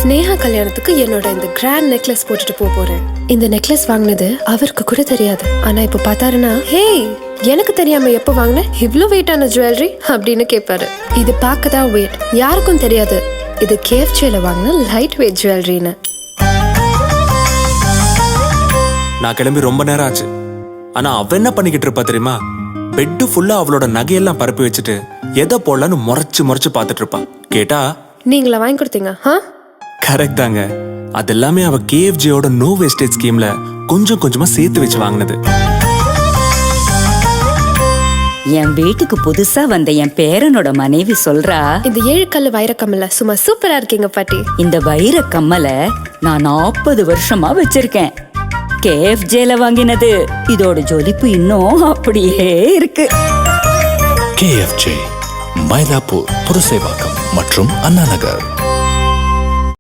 ஸ்னேகா கல்யாணத்துக்கு என்னோட இந்த கிராண்ட் நெக்லஸ் போட்டுட்டு போறேன். இந்த நெக்லஸ் வாங்கினது அவருக்கு கூட தெரியாது. ஆனா இப்ப பார்த்தாருன்னா, ஹே எனக்கு தெரியாம எப்ப வாங்கின இவ்ளோ வெயிட்டான ஜுவல்லரி அப்படின்னு கேட்பாரு. இது பார்க்கதான் வெயிட், யாருக்கும் தெரியாது இது KFCல வாங்கின லைட் வெயிட் ஜுவல்லரின்னு. நான் கிளம்பி ரொம்ப நேரம் ஆச்சு. ஆனா அவ என்ன பண்ணிக்கிட்டு இருப்பா தெரியுமா? பெட்டு ஃபுல்லா அவளோட நகையெல்லாம் பரப்பி வச்சுட்டு எதை போடலான்னு முறைச்சு பாத்துட்டு இருப்பான். கேட்டா நீங்களா வாங்கி கொடுத்தீங்க? கரெக்ட் தாங்க. அதெல்லாமே அவ KFCயோட நோ வேஸ்டேஜ் ஸ்கீம்ல கொஞ்சம் கொஞ்சமா சேர்த்து வச்சு வாங்கினது. என் வீட்டுக்கு புதுசா வந்த என் பேரனோட மனைவி சொல்றா, இந்த 7 கல்லு வைரக்கம்மல சும்மா சூப்பரா இருக்கீங்க பாட்டி. இந்த வைர கம்மலை நான் 40 வருஷமா வச்சிருக்கேன். KFCல வாங்கினது. இதோட ஜொலிப்பு இன்னும் அப்படியே இருக்கு. KFC மயிலாப்பூர், புரசைவாக்கம் மற்றும் அண்ணா நகர்.